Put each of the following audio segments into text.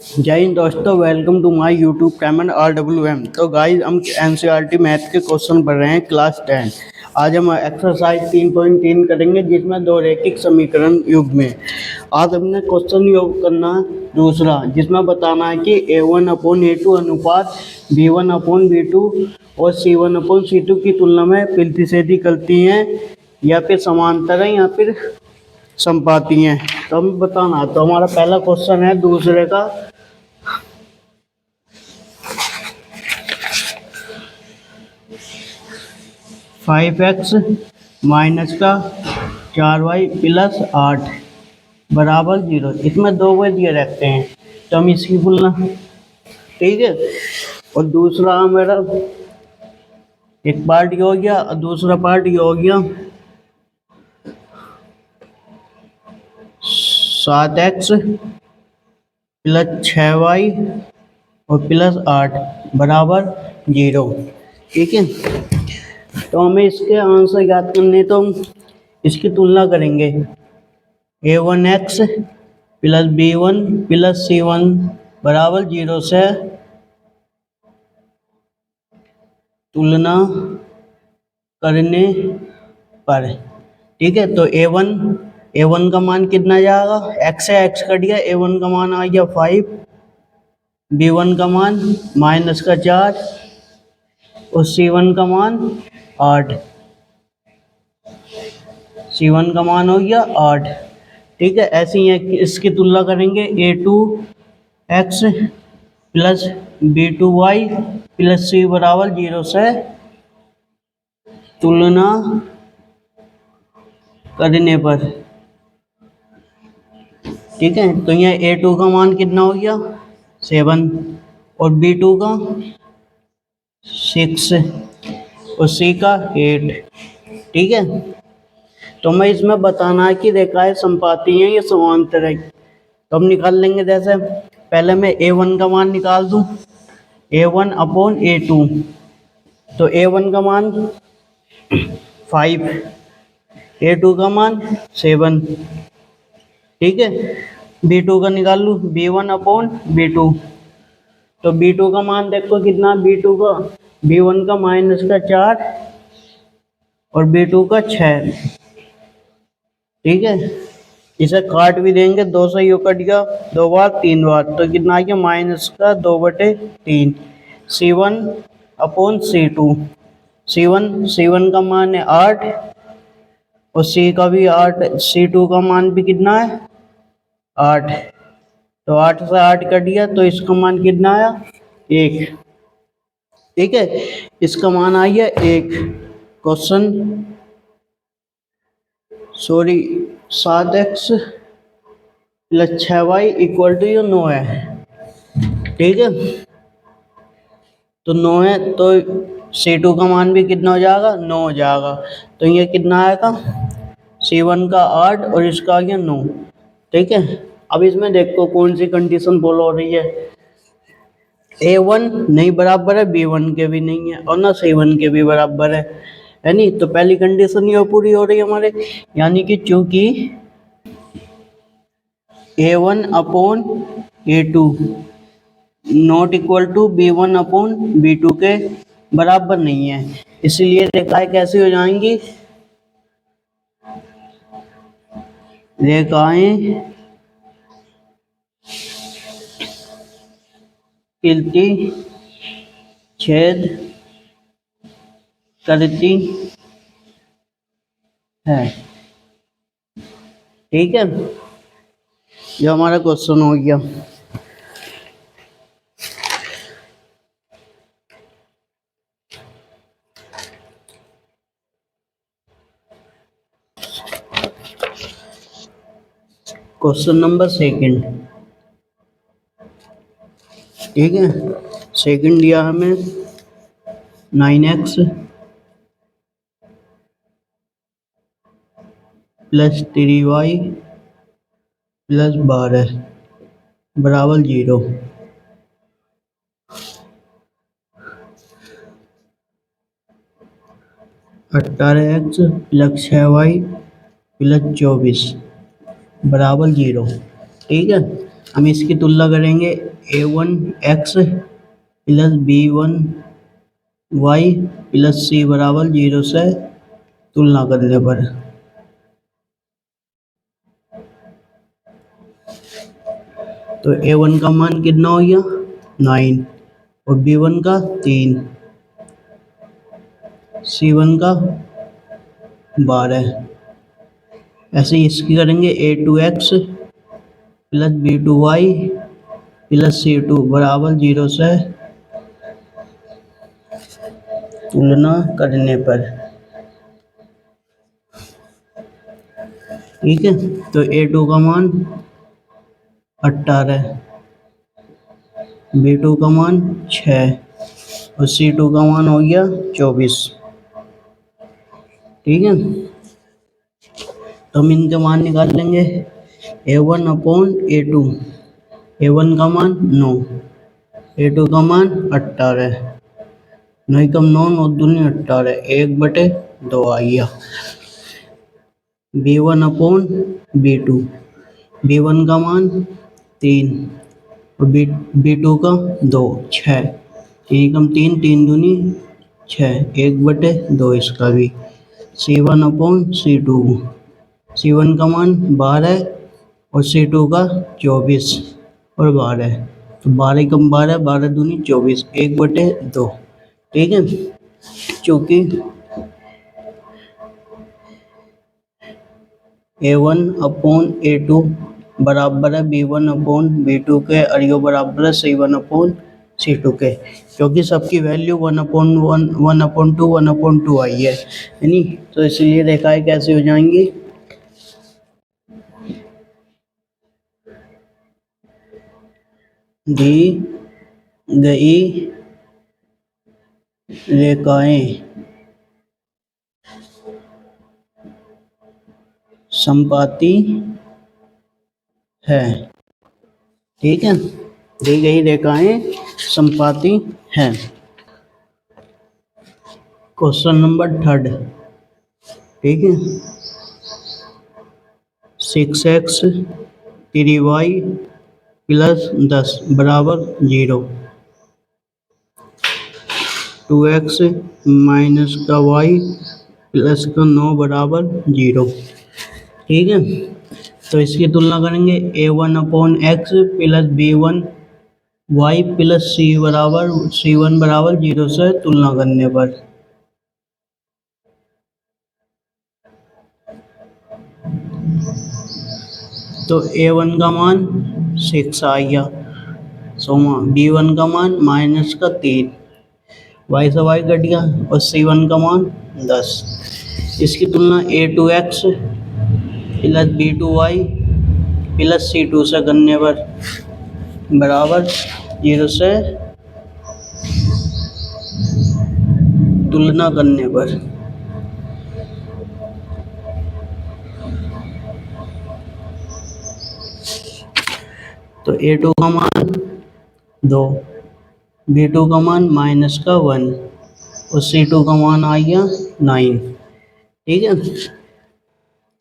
जय हिंद दोस्तों, welcome to my YouTube channel RWM। तो गाइस, हम NCERT मैथ के क्वेश्चन पढ़ रहे हैं क्लास 10। आज हम एक्सरसाइज 3.3 करेंगे, जिसमें दो रैखिक समीकरण युग में। आज हमने क्वेश्चन योग करना है दूसरा, जिसमें बताना है कि A1/A2 अनुपात B1/B2 और C1/C2 की तुलना में प्रतिच्छेदी करती हैं या फिर समांतर है या फिर संपाती हैं। तो हमें बताना है। तो हमारा पहला क्वेश्चन है दूसरे का, 5x माइनस का 4y प्लस 8 बराबर 0। इसमें दो वे दिए रहते हैं, तो हम इसकी तुलना, ठीक है। और दूसरा मेरा एक पार्ट ये हो गया और दूसरा पार्ट ये हो गया 7x प्लस 6y और प्लस 8 बराबर 0, ठीक है। तो हमें इसके आंसर याद करने, तो हम इसकी तुलना करेंगे। A1x plus B1 plus C1 बराबर 0 से तुलना करने पर, ठीक है। तो A1 का मान कितना जाएगा, x से x कट गया, A1 का मान आ गया 5, B1 का मान माइनस का 4 और C1 का मान 8। C1 का मान हो गया 8, ठीक है। ऐसे ही इसकी तुलना करेंगे। A2x plus B2y plus C बराबर 0 से तुलना करने पर, ठीक है। तो यहाँ A2 का मान कितना हो गया 7 और B2 का 6 और C का 8, ठीक है। तो मैं इसमें बताना है कि रेखाएं संपाती हैं या समांतर है। तो हम निकाल लेंगे। जैसे पहले मैं A1 का मान निकाल दूं, A1/A2। तो A1 का मान 5, A2 का मान 7, ठीक है। B2 का निकाल लूँ, B1/B2। तो B2 का मान देखो कितना, B1 का माइनस का 4 और B2 का 6, ठीक है। इसे काट भी देंगे, 2 से यू कट गया 2 बार 3 बार, तो कितना आ गया माइनस का 2/3। C1/C2, C1 का मान है 8 और C का भी 8, C2 का मान भी कितना है 8। तो 8 से 8 कट गया, तो इसका मान कितना आया 1, ठीक है। इसका मान आ गया 1। Question 7x plus 6y equal to 9 है, ठीक है। तो 9 है, तो C2 का मान भी कितना हो जाएगा 9 हो जाएगा। तो ये कितना आएगा C1 का 8 और इसका आ गया 9, ठीक है। अब इसमें देखो कौन सी कंडीशन फॉलो हो रही है। A1 नहीं बराबर है B1 के भी नहीं है और ना C1 के भी बराबर है नहीं। तो पहली कंडीशन ये पूरी हो रही है हमारे, यानी कि चूंकि A1/A2 not equal to B1/B2 के बराबर नहीं है, इसलिए रेखाएं कैसी हो जाएंगी, रेखाएं प्रतिच्छेद करती है, ठीक है। ये हमारा क्वेश्चन हो गया। क्वेश्चन नंबर सेकंड, ठीक है। सेकंड दिया हमें 9x प्लस 3y प्लस 12 बराबर 0। 18x प्लस 6y प्लस 24 बराबर 0, ठीक है। हम इसकी तुलना करेंगे a1 x plus b1 y plus c बराबर 0 से तुलना करने पर। तो a1 का मान कितना हो गया 9 और b1 का 3, c1 का 12। ऐसे ही इसकी करेंगे a2x plus b2y plus c2 बराबर 0 से तुलना करने पर। ठीक है, तो a2 का मान 18, b2 का मान 6 और c2 का मान हो गया 24। ठीक है, तो हम इनके मान निकाल लेंगे a1 अपॉन a2। a1 का मान 9, a2 का मान 18, 9 कम 9 और दूनी 18, 1/2 आ गया। b1 अपॉन b2, b1 का मान 3 और b2 का 2, 6, 3 कम 3, 3 दूनी 6, 1/2 इसका भी। c1 अपॉन c2, c1 का मान 12 और c2 का 24 और 12, तो 12 कम 12, 12 दूनी 24, 1/2। ठीक है, चूँकि a1 अपॉन a2 बराबर है b1 अपॉन b2 के और यो बराबर है c1 अपॉन c2 के, क्योंकि सबकी वैल्यू 1/1, 1/2, 1/2 आई है नहीं, तो इसलिए रेखाएं कैसे हो जाएंगी, दी गई रेखाएं समपाती है। ठीक है, दी गई रेखाएं समपाती हैं। Question number 3। ठीक है, 6x 3y प्लस 10 बराबर 0, 2x माइनस का y प्लस का 9 बराबर 0। ठीक है, तो इसकी तुलना करेंगे a1 upon x plus b1 y plus c1 बराबर 0 से तुलना करने पर। तो a1 का मान 6 आ गया, b1 का मान -3, y से y कट गया और c1 का मान 10। इसकी तुलना a2x plus b2y plus c2 से करने पर बराबर 0 से तुलना करने पर। तो a2 का मान 2, b2 का मान -1 और c2 का मान आ गया 9। ठीक है,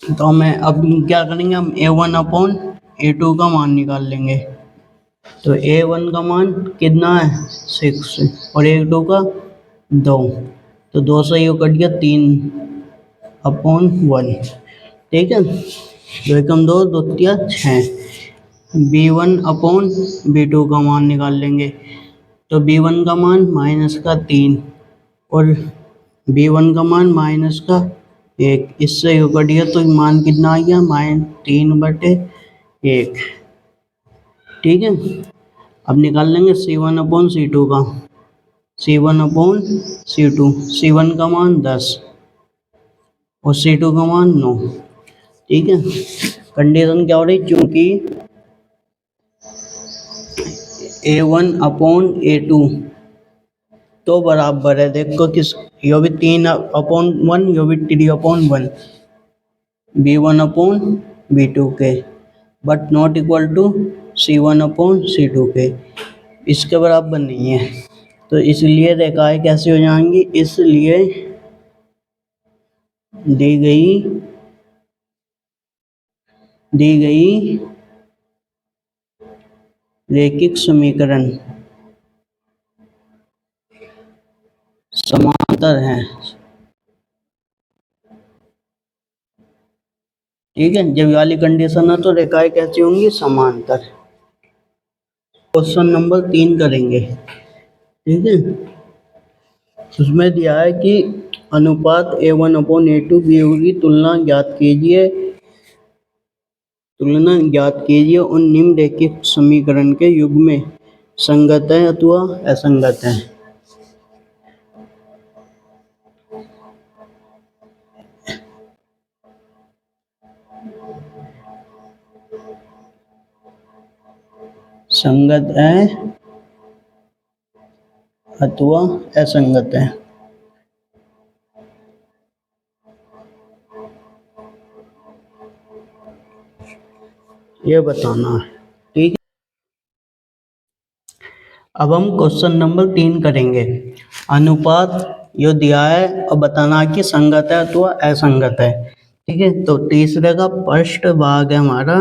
तो हमें अब क्या करेंगे, हम a1 अपॉन a2 का मान निकाल लेंगे। तो a1 का मान कितना है 6 और a2 का 2, तो 2 से ये कट गया 3/1। ठीक है, 2 एकम 2, 2 तिया 6। b1 अपॉन b2 का मान निकाल लेंगे। तो b1 का मान -3 और b1 का मान -1, इससे ये कट गया तो मान कितना आ गया -3/1। ठीक है, अब निकाल लेंगे c1 अपॉन c2 का। c1 अपॉन c2, c1 का मान 10 और c2 का मान 9। ठीक है, कंडीशन क्या हो रही, चूंकि a1 अपॉन a2 तो बराबर है, देखो किस, यो भी 3/1, यो भी 3/1, b1 अपॉन b2 के, but not equal to c1 upon c2 के, इसके बराबर नहीं है। तो इसलिए रेखाएं कैसी हो जाएंगी, इसलिए दी गई रैखिक समीकरण समांतर हैं। ठीक है, जब वाली कंडीशन है तो रेखाएं कैसी होंगी? समांतर। क्वेश्चन नंबर 3 करेंगे। ठीक है, उसमें दिया है कि अनुपात A1/A2 की तुलना ज्ञात कीजिए उन निम्नलिखित समीकरण के युग्म संगत है अथवा असंगत है। संगत है अथवा असंगत है। ये बताना है। ठीक है, अब हम क्वेश्चन नंबर 3 करेंगे। अनुपात यो दिया है और बताना है कि संगत है अथवा असंगत है। ठीक है, तो तीसरे का फर्स्ट भाग है हमारा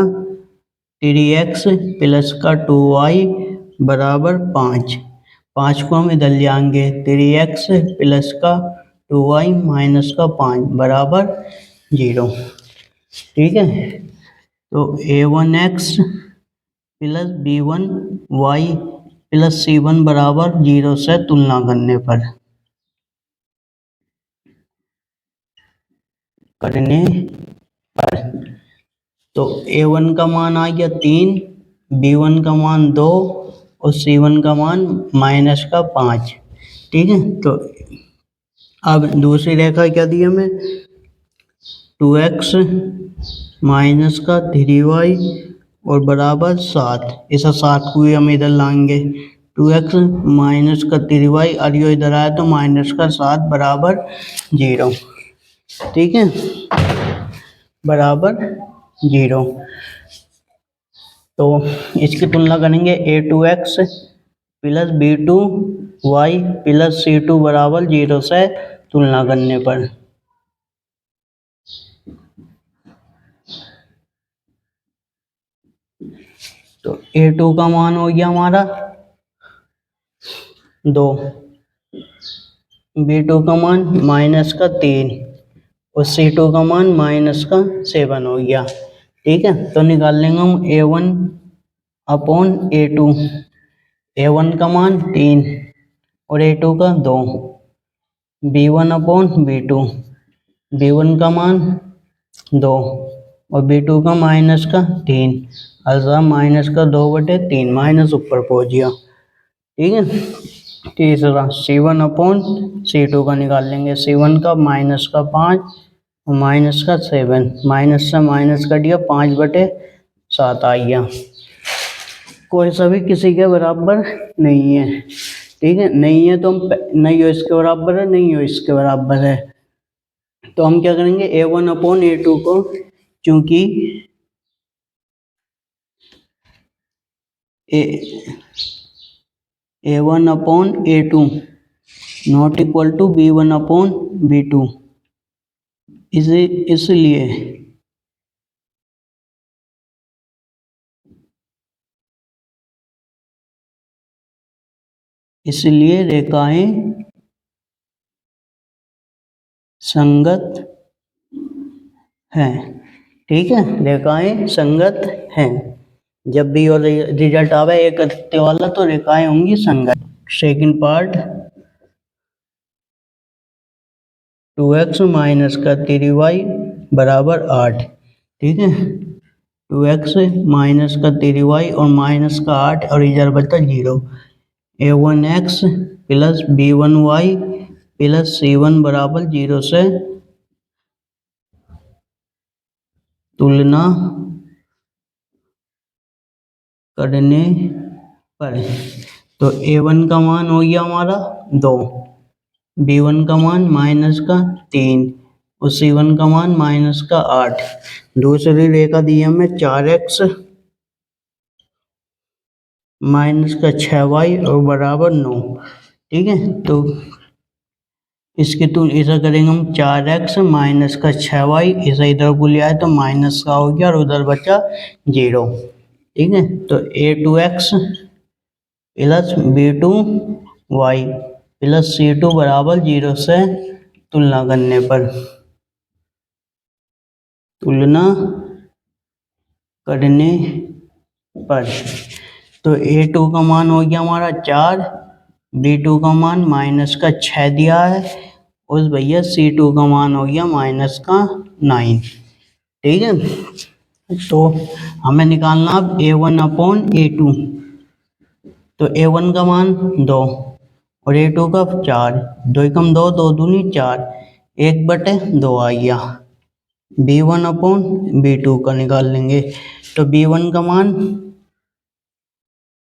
3x प्लस का 2y बराबर 5। 5 को हम इधर ले आएंगे। 3x प्लस का 2y माइनस का 5 बराबर 0। ठीक है, तो a1x plus b1y plus c1 बराबर 0 से तुलना करने पर तो a1 का मान आ गया 3, b1 का मान 2 और c1 का मान माइनस का 5। ठीक है, तो अब दूसरी रेखा क्या दी हमें? 2x माइनस का 3y और बराबर 7। इस 7 को भी हम इधर लाएंगे। 2x माइनस का 3y और ये इधर आया तो माइनस का 7 बराबर 0। ठीक है, बराबर 0। तो इसकी तुलना करेंगे a2x plus b2y plus c2 बराबर 0 से तुलना करने पर। तो a2 का मान हो गया हमारा 2, b2 का मान माइनस का 3 और c2 का मान माइनस का 7 हो गया। ठीक है, तो निकाल लेंगे हम a1/a2। a1 का मान 3 और a2 का 2। b1/b2। b1 का मान 2 और b2 का माइनस का 3। अल्सा माइनस का 2/3 माइनस ऊपर पहुंच गया। ठीक है, तीसरा c1/c2 का निकाल लेंगे। c1 का माइनस का 5 और माइनस का 7। माइनस से माइनस कट गया, 5/7 आ गया। कोई सा भी किसी के बराबर नहीं है। ठीक है, नहीं है तो हम नहीं हो इसके बराबर है, नहीं हो इसके बराबर है, तो हम क्या करेंगे? a1/a2 को, चूंकि a1/a2 not equal to b1/b2, इसलिए रेखाएं संगत हैं। ठीक है, रेखाएं संगत हैं। जब भी और रिजल्ट आवे एक करते वाला तो रेखाएं होंगी संगत। सेकंड पार्ट 2x माइनस का 3y बराबर 8। ठीक है, 2x माइनस का 3y और माइनस का 8 और इधर बचा 0। a1x plus b1y plus c1 बराबर 0 से तुलना करने पर। तो a1 का मान हो गया हमारा 2, b1 का मान माइनस का 3 और c1 का मान माइनस का 8। दूसरी रेखा दी हमें 4x माइनस का 6y और बराबर 9। ठीक है, तो इसकी तुलना ऐसा करेंगे हम 4x माइनस का 6y, इसे इधर को ले आए तो माइनस का हो गया और उधर बचा 0। ठीक है, तो a2x plus b2y plus c2 बराबर 0 से तुलना करने पर तो a2 का मान हो गया हमारा 4, b2 का मान माइनस का 6 दिया है और भैया c2 का मान हो गया माइनस का 9। ठीक है, तो हमें निकालना अब a1 अपॉन a2। तो a1 का मान 2 और a2 का 4, 2 कम 2, 2 दूनी 4, 1/2 आ गया। b1 अपॉन b2 का निकाल लेंगे, तो b1 का मान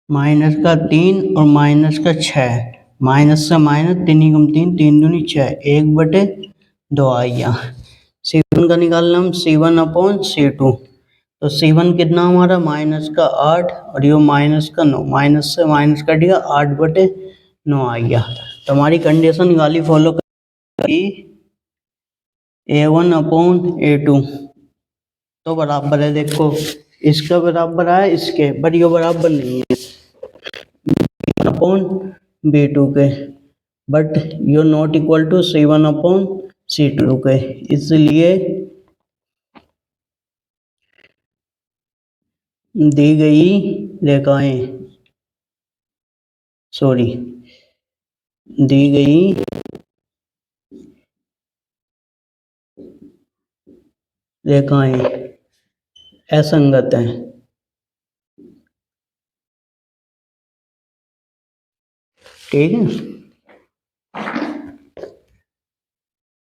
माइनस का 3 और माइनस का 6, माइनस से माइनस 3 कम 3, 3 दूनी 6, 1/2 आ गया। c1 का निकालना हम c1 अपॉन c2। तो c1 कितना हमारा माइनस का 8 और ये माइनस का 9, माइनस से माइनस कट गया, 8/9 आ गया। तो हमारी कंडीशन वाली फॉलो करी a1 अपॉन a2 तो बराबर है, देखो इसका बराबर है इसके, बट ये बराबर नहीं है अपॉन b2 के, but you not equal to c1 upon c2 के, इसलिए दी गई रेखाएं दी गई रेखाएं असंगत हैं। ठीक है।